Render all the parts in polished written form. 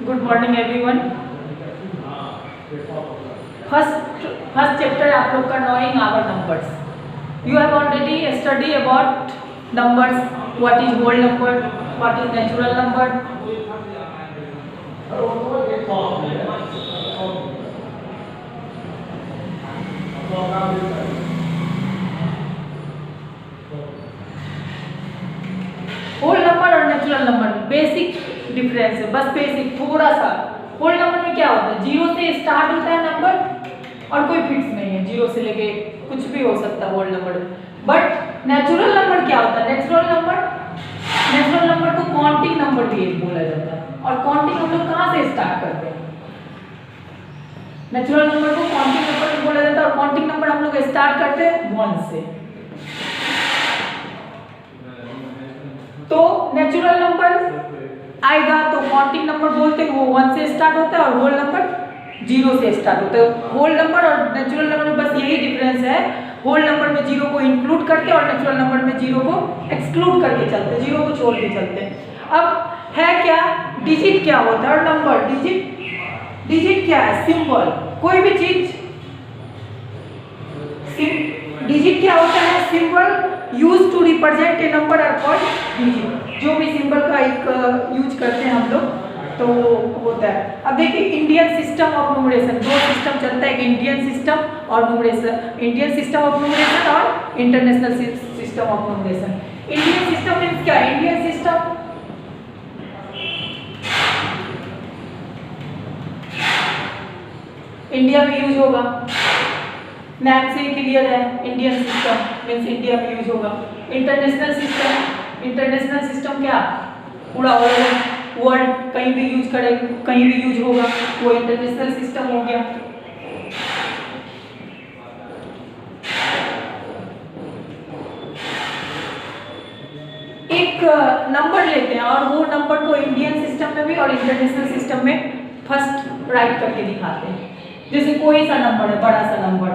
Good morning everyone. First chapter आप लोग का knowing our numbers. You have already study about numbers, what is whole number, what is natural number. Whole number और natural number में basic difference है, बस basic थोड़ा सा। Whole number में क्या होता है, जीरो से स्टार्ट होता है नंबर और कोई फिक्स नहीं है, जीरो से लेके कुछ भी हो सकता है whole number. But natural number क्या होता है, नेचुरल नंबर को काउंटिंग नंबर भी बोला जाता है। और काउंटिंग हम लोग कहाँ से स्टार्ट करते हैं, नेचुरल नंबर को काउंटिंग नंबर बोला जाता है। और काउंटिंग नंबर हम लोग स्टार्ट करते हैं 1 से। तो नेचुरल नंबर आएगा तो काउंटिंग नंबर बोलते हैं, वो 1 से स्टार्ट होता है और होल नंबर 0 से स्टार्ट होता है। होल नंबर और नेचुरल नंबर में बस यही डिफरेंस है, होल नंबर में 0 को इंक्लूड करके और नेचुरल नंबर में 0 को एक्सक्लूड करके चलते हैं, 0 को छोड़ के चलते हैं। अब है क्या, डिजिट क्या होता है और नंबर। डिजिट क्या है, सिंबल। कोई भी चीज, डिजिट क्या होता है, symbol use to represent a number are called digit. जो भी सिंबल का एक यूज करते हैं हम लोग तो होता है। अब देखिए इंडियन सिस्टम ऑफ न्यूमरेशन, दो सिस्टम चलता है, इंडियन सिस्टम और numeration, Indian system of numeration और international system of numeration. Indian system means क्या, इंडियन सिस्टम इंडिया में यूज होगा, नाम से क्लियर है, इंडियन सिस्टम मींस इंडिया में यूज होगा। इंटरनेशनल सिस्टम क्या, पूरा वर्ल्ड कहीं भी यूज करे, कहीं भी यूज होगा, वो इंटरनेशनल सिस्टम हो गया। एक नंबर लेते हैं और वो नंबर को इंडियन सिस्टम में भी और इंटरनेशनल सिस्टम में फर्स्ट राइट करके दिखाते हैं। जैसे कोई सा नंबर है, बड़ा सा नंबर,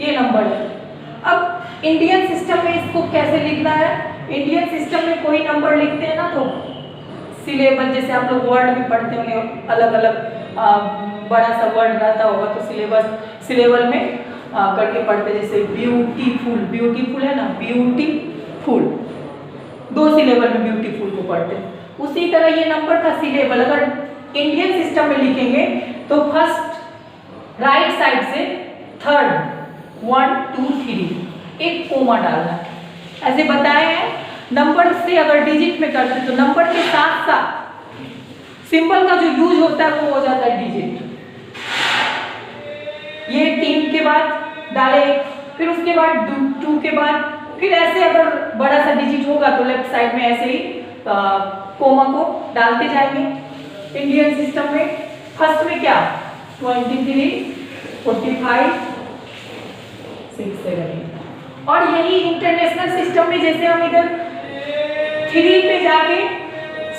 ये नंबर है। अब इंडियन सिस्टम में इसको कैसे लिखना है, इंडियन सिस्टम में कोई नंबर लिखते हैं ना तो सिलेबल, जैसे आप लोग वर्ड में पढ़ते होंगे, अलग अलग बड़ा सा वर्ड रहता होगा तो सिलेबल में करके पढ़ते। जैसे ब्यूटीफुल है ना, ब्यूटीफुल, 2 सिलेबल में ब्यूटीफुल को पढ़ते। उसी तरह ये नंबर का सिलेबल अगर इंडियन सिस्टम में लिखेंगे तो फर्स्ट राइट साइड से थर्ड 1 2 3 एक कोमा डालना है, ऐसे बताए हैं। नंबर से अगर डिजिट में करते हैं तो नंबर के साथ साथ सिंबल का जो यूज होता है वो हो जाता है डिजिट। ये 3 के बाद डाले, फिर उसके बाद 2 के बाद, फिर ऐसे अगर बड़ा सा डिजिट होगा तो लेफ्ट साइड में ऐसे ही कोमा को डालते जाएंगे। इंडियन सिस्टम में फर्स्ट में क्या 23 45 6 7 8। और यही इंटरनेशनल सिस्टम में जैसे हम इधर 3 पे जाके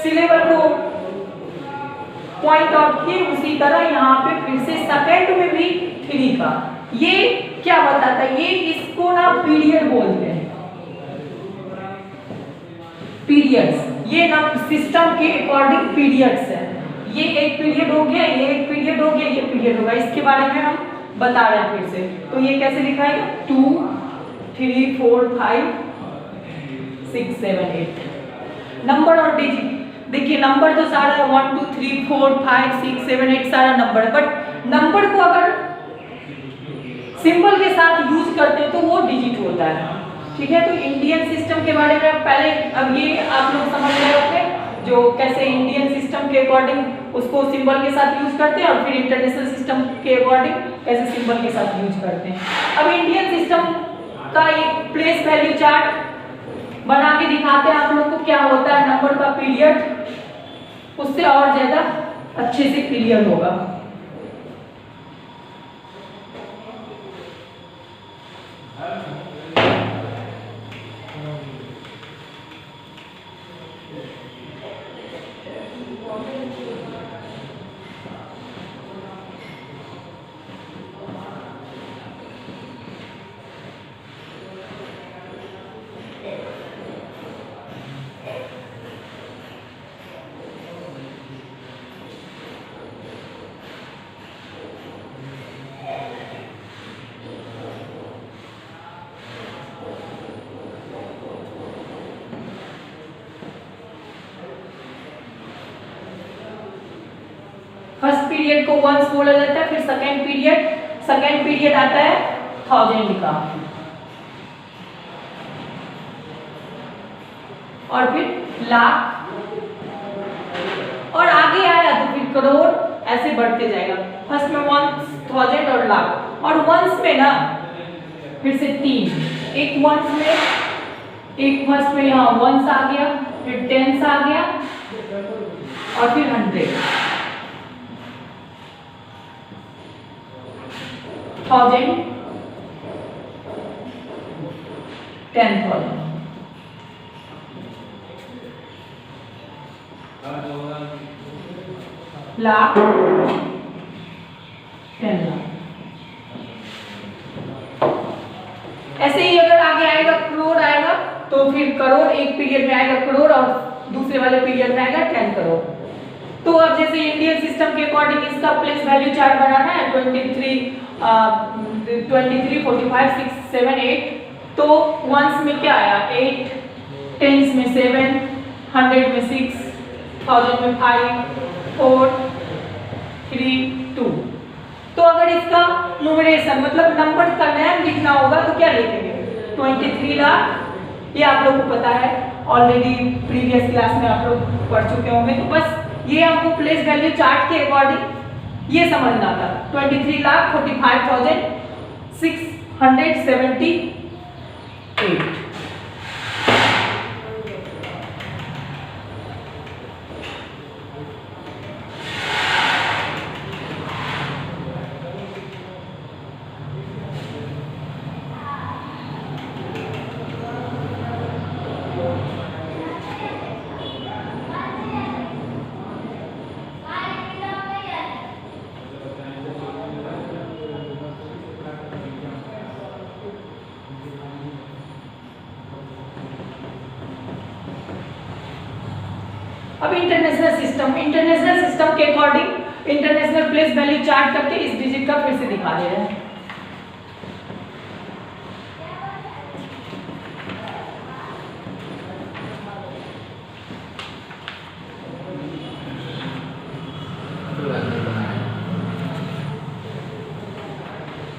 सिलेबल को पॉइंट आउट किए, उसी तरह यहाँ पे फिर से सेकंड में भी 3 का। ये क्या बताता है, ये इसको ना पीरियड बोलते हैं, पीरियड्स। ये ना सिस्टम के अकॉर्डिंग पीरियड्स है। ये एक पीरियड हो गया, ये एक पीरियड हो गया, ये पीरियड होगा, इसके बारे में हम बता रहे हैं फिर से। तो ये कैसे लिखाएगा 2 3 4 5 6 7 8। नंबर और डिजिट देखिए, नंबर तो सारा 1 2 3 4 5 6 7 8 सारा नंबर है, बट नंबर को अगर सिंबल के साथ यूज करते हैं तो वो डिजिट होता है। ठीक है, तो इंडियन सिस्टम के बारे में पहले, अब ये आप लोग समझ रहे होंगे जो कैसे इंडियन सिस्टम के अकॉर्डिंग उसको सिंबल के साथ यूज करते हैं और फिर इंटरनेशनल सिस्टम के अकॉर्डिंग कैसे सिंबल के साथ यूज करते हैं। अब इंडियन सिस्टम का एक प्लेस वैल्यू चार्ट बना के दिखाते हैं आप लोग को क्या होता है नंबर का पीरियड, उससे और ज्यादा अच्छे से क्लियर होगा। पीरियड को वंस बोला जाता है, फिर सेकेंड पीरियड आता है 1000 का, और फिर लाख, और आगे आया तो फिर करोड़, ऐसे बढ़ते जाएगा। फर्स्ट में 1000 और लाख, और वंस में ना फिर से 3, एक वंस में यहाँ वंस आ गया, फिर टेंस आ गया, और फिर 100, 1000, 10,000, लाख, 10 लाख। ऐसे ही अगर आगे आएगा करोड़ आएगा तो फिर करोड़, एक पीरियड में आएगा करोड़ और दूसरे वाले पीरियड में आएगा 10 करोड़। तो अब जैसे इंडियन सिस्टम के अकॉर्डिंग इसका प्लेस वैल्यू चार्ट बनाना है, 23, 45, 6, 7, 8, तो वंस में क्या आया 8, टेंस में 7, 100 में 6, 1000 में 5, 4, 3, 2। तो अगर इसका न्यूमरेशन मतलब नंबर का नया लिखना होगा तो क्या लिखेंगे, 23 लाख, ये आप लोग को पता है, ऑलरेडी प्रीवियस क्लास में आप लोग पढ़ चुके होंगे। तो बस ये आपको प्लेस वैल्यू चार्ट के अकॉर्डिंग ये समझना था, 23 लाख 45,678। अब इंटरनेशनल सिस्टम के according international place value chart करके इस डिजिट का फिर से दिखा दे रहे हैं।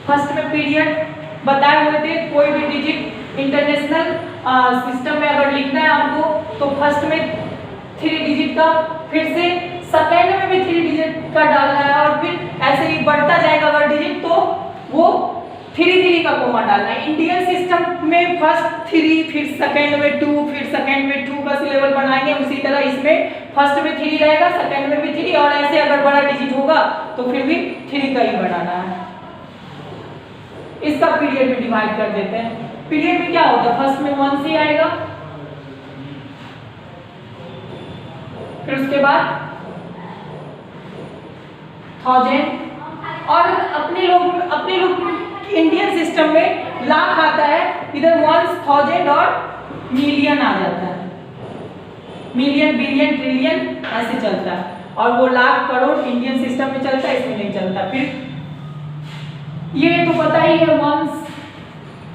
फर्स्ट में पीरियड बताए हुए थे, कोई भी डिजिट इंटरनेशनल सिस्टम में अगर लिखना है आपको तो फर्स्ट में 3 डिजिट का, फिर से सेकेंड में भी 3 डिजिट का डालना है, और फिर ऐसे ही बढ़ता जाएगा अगर डिजिट तो वो 3 का कोमा डालना है। इंडियन सिस्टम में फर्स्ट 3, फिर सेकेंड में 2, फिर सेकेंड में 2 का सिलेबल बनाएंगे, उसी तरह इसमें फर्स्ट में 3 रहेगा, सेकेंड में भी 3, और ऐसे अगर बड़ा डिजिट होगा तो फिर भी 3 का ही बनाना है। इसका पीरियड में डिवाइड कर देते हैं। पीरियड में क्या होता है, फर्स्ट में 1 से आएगा, फिर उसके बाद 1000, और अपने लोग इंडियन सिस्टम में लाख आता है, इधर 1000 और मिलियन आ जाता है, मिलियन, बिलियन, ट्रिलियन ऐसे चलता है, और वो लाख करोड़ इंडियन सिस्टम में चलता है, इसमें नहीं चलता। फिर ये तो पता ही है, वंस,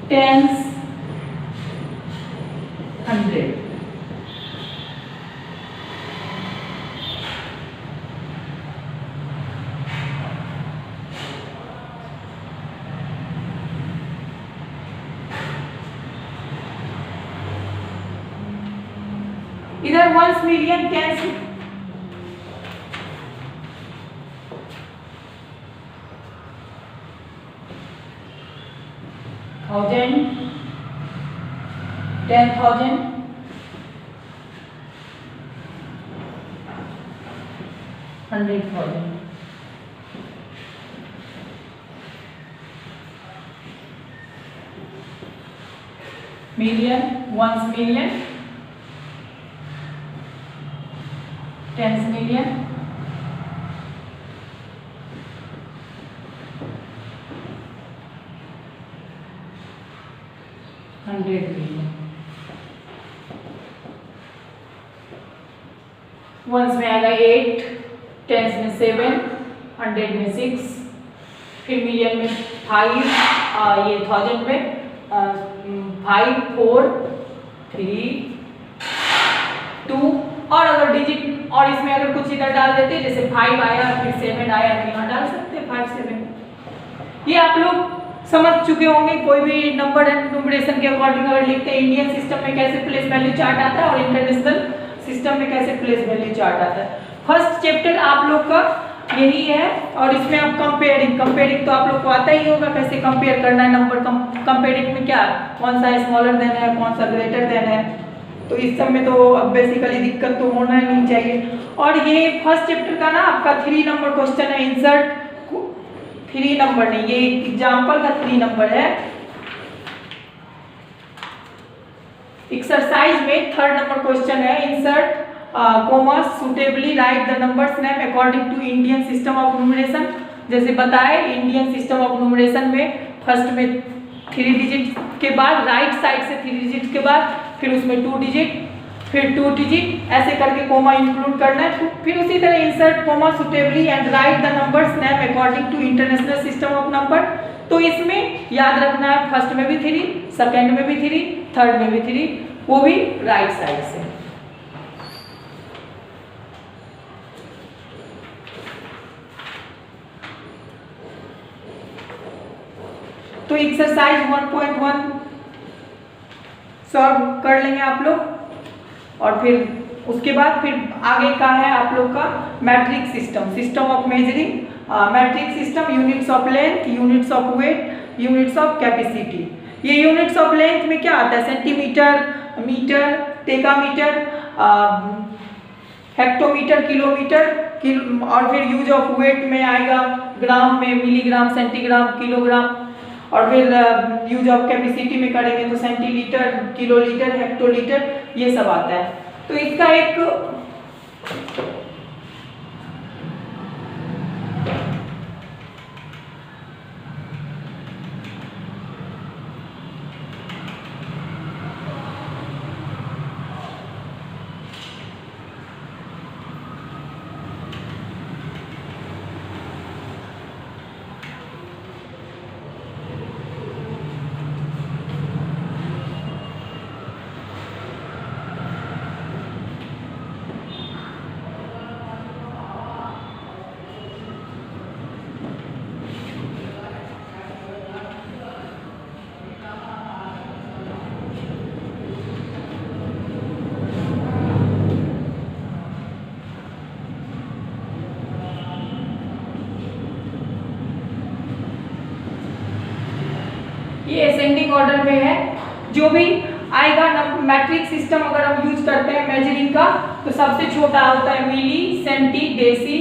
टेंस, 100। इधर ones, million, tens, 1000, 10,000, 100,000। Million, ones million, tens million, 100 million. Ones में आएगा 8, टेंस में 7, 100 में 6, फिर मिलियन में 5, ये 1000 में 5, 4, 3, 2, और अगर डिजिट और इसमें अगर कुछ इधर डाल देते जैसे 5 आया फिर 7 आया तो यहाँ डाल सकते हैं 5 7। ये आप लोग समझ चुके होंगे। कोई भी नंबर एंड न्यूमरेशन के अकॉर्डिंग अगर लिखते हैं इंडियन सिस्टम में कैसे प्लेस वैल्यू चार्ट आता है और इंटरनेशनल सिस्टम में कैसे प्लेस वैल्यू चार्ट आता है। फर्स्ट चैप्टर आप लोग का यही है और इसमें अब कंपेयरिंग तो आप लोग को आता ही होगा कैसे कंपेयर करना है नंबर। कंपेयरिंग में क्या कौन सा स्मॉलर देन है कौन सा ग्रेटर देन है, तो इस सब में तो अब बेसिकली दिक्कत तो होना ही नहीं चाहिए। और ये फर्स्ट चैप्टर का ना आपका 3 नंबर क्वेश्चन है। इंसर्ट 3 नंबर नहीं, ये एग्जाम्पल का 3 नंबर है। एक्सरसाइज में 3rd नंबर क्वेश्चन है। Insert commas suitably write the numbers name according to Indian system of numeration. जैसे बताए इंडियन सिस्टम ऑफ न्यूमरेशन में फर्स्ट में 3 डिजिट के बाद राइट साइड से 3 डिजिट के बाद फिर उसमें 2 डिजिट फिर 2 डिजिट ऐसे करके कोमा इंक्लूड करना है। फिर उसी तरह insert comma suitably and write the numbers name according to international system of number. तो इसमें याद रखना है फर्स्ट में भी 3, सेकंड में भी 3, थर्ड में भी 3, वो भी राइट साइड से। तो एक्सरसाइज 1.1 सॉल्व कर लेंगे आप लोग और फिर उसके बाद फिर आगे का है आप लोग का metric system of measuring. Metric system units of length, units of weight, units of capacity. ये यूनिट्स ऑफ लेंथ में क्या आता है centimetre, metre, decametre, hectometre, kilometre और फिर यूज ऑफ वेट में आएगा ग्राम में मिलीग्राम, सेंटीग्राम, किलोग्राम। और फिर यूज ऑफ कैपेसिटी में करेंगे तो सेंटीलीटर, किलोलीटर, हेक्टोलीटर ये सब आता है। तो इसका एक ये असेंडिंग ऑर्डर में है। जो भी आएगा मैट्रिक सिस्टम अगर हम यूज करते हैं मेजरिंग का तो सबसे छोटा होता है मिली, सेंटी, डेसी,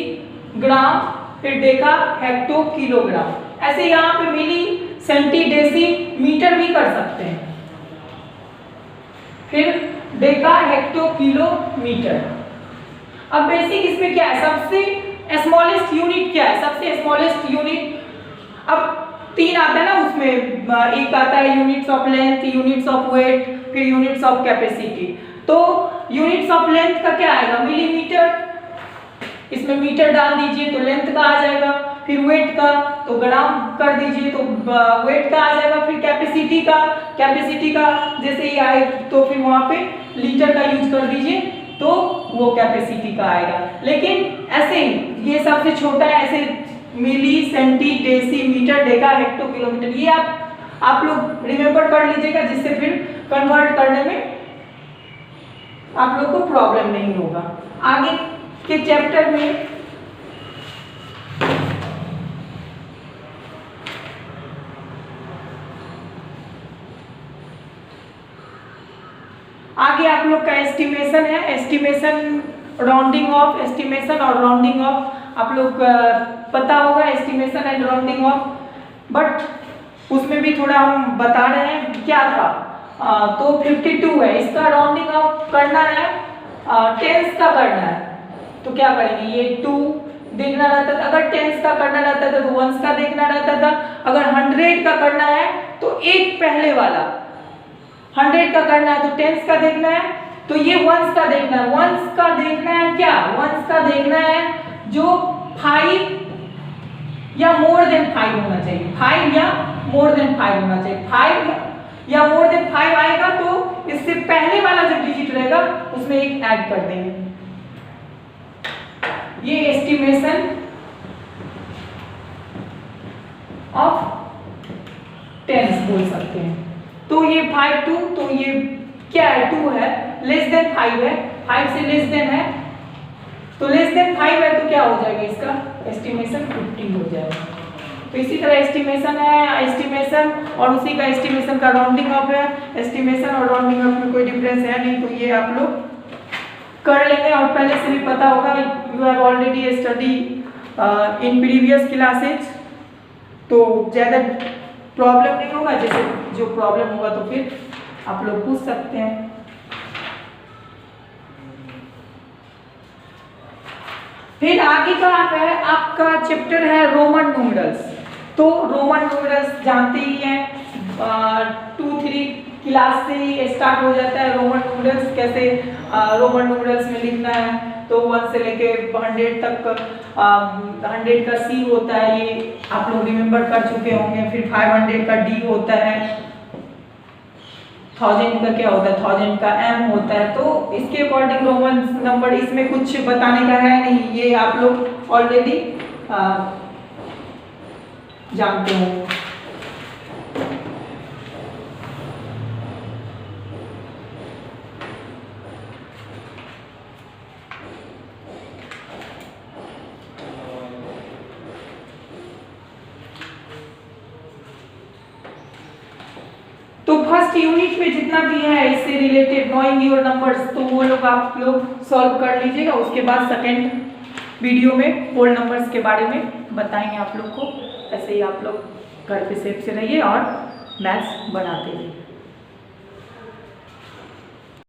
ग्राम, फिर डेका, हेक्टो, किलोग्राम। ऐसे यहाँ पे मिली, सेंटी, डेसी, मीटर भी कर सकते हैं। फिर डेका, हेक्टो, किलो, मीटर। अब बेसिक इसमें क्या है सबसे स्मॉलेस्ट यूनिट क्या है? सबसे स्मॉलेस्ट यूनिट अब 3 आता है ना, उसमें एक आता है units of length, units of weight, फिर यूनिट्स ऑफ कैपेसिटी। तो यूनिट्स ऑफ लेंथ का क्या आएगा मिलीमीटर, इसमें मीटर डाल दीजिए तो लेंथ का आ जाएगा। फिर वेट का तो ग्राम कर दीजिए तो वेट का आ जाएगा। फिर कैपेसिटी का जैसे ही आए तो फिर वहां पे लीटर का यूज कर दीजिए तो वो कैपेसिटी का आएगा। लेकिन ऐसे ही ये सबसे छोटा है, ऐसे milli, centi, deci, metre, deca, hecto, kilometre. ये आप लोग रिमेम्बर कर लीजिएगा जिससे फिर कन्वर्ट करने में आप लोग को प्रॉब्लम नहीं होगा। आगे के चैप्टर में आगे आप लोग का एस्टिमेशन है। एस्टिमेशन राउंडिंग ऑफ, एस्टिमेशन और राउंडिंग ऑफ आप लोग पता होगा estimation and rounding off, but उसमें भी थोड़ा हम बता रहे हैं क्या था। तो 52 है, इसका राउंडिंग ऑफ करना है, टेंस का करना है तो क्या करेंगे ये 2 देखना रहता था। अगर टेंस का करना रहता था तो वंस का देखना रहता था। अगर 100 का करना है तो एक पहले वाला 100 का करना है तो टेंस का देखना है। तो ये वंस का देखना है। वंस का देखना है क्या? वंस का देखना है जो 5 या मोर देन 5 होना चाहिए। 5 या मोर देन 5 होना चाहिए। 5 या मोर देन 5 आएगा तो इससे पहले वाला जो डिजिट रहेगा उसमें एक ऐड कर देंगे। ये एस्टिमेशन ऑफ टेंस बोल सकते हैं। तो ये 5 2, तो ये क्या है, 2 है, लेस देन 5 है, 5 से लेस देन है, तो लेस देन 5 है तो क्या हो जाएगा, इसका एस्टिमेशन 50 हो जाएगा। तो इसी तरह एस्टिमेशन है, एस्टिमेशन और उसी का एस्टिमेशन का राउंडिंग ऑफ है। एस्टिमेशन और राउंडिंग ऑफ में कोई डिफरेंस है नहीं, तो ये आप लोग कर लेंगे और पहले से भी पता होगा, you have already study in previous classes, तो ज़्यादा प्रॉब्लम नहीं होगा। जैसे जो प्रॉब्लम होगा तो फिर आप लोग पूछ सकते हैं। फिर आगे का है आपका चैप्टर है रोमन न्यूमरल्स। तो रोमन न्यूमरल्स जानते ही हैं, 2-3 क्लास से ही स्टार्ट हो जाता है रोमन न्यूमरल्स, कैसे रोमन न्यूमरल्स में लिखना है। तो 1 से लेके 100 तक 100 का सी होता है, ये आप लोग रिमेम्बर कर चुके होंगे। फिर 500 का डी होता है, 1000 का क्या होता है, 1000 का एम होता है। तो इसके अकॉर्डिंग रोमन नंबर, इसमें कुछ बताने का है नहीं, ये आप लोग ऑलरेडी जानते हो। तो फर्स्ट यूनिट में जितना भी है इससे रिलेटेड नोइंग योर नंबर्स, तो वो लोग आप लोग सॉल्व कर लीजिएगा। उसके बाद सेकेंड वीडियो में होल नंबर्स के बारे में बताएंगे आप लोग को। ऐसे ही आप लोग घर पे सेफ से रहिए और मैथ्स बनाते रहिए।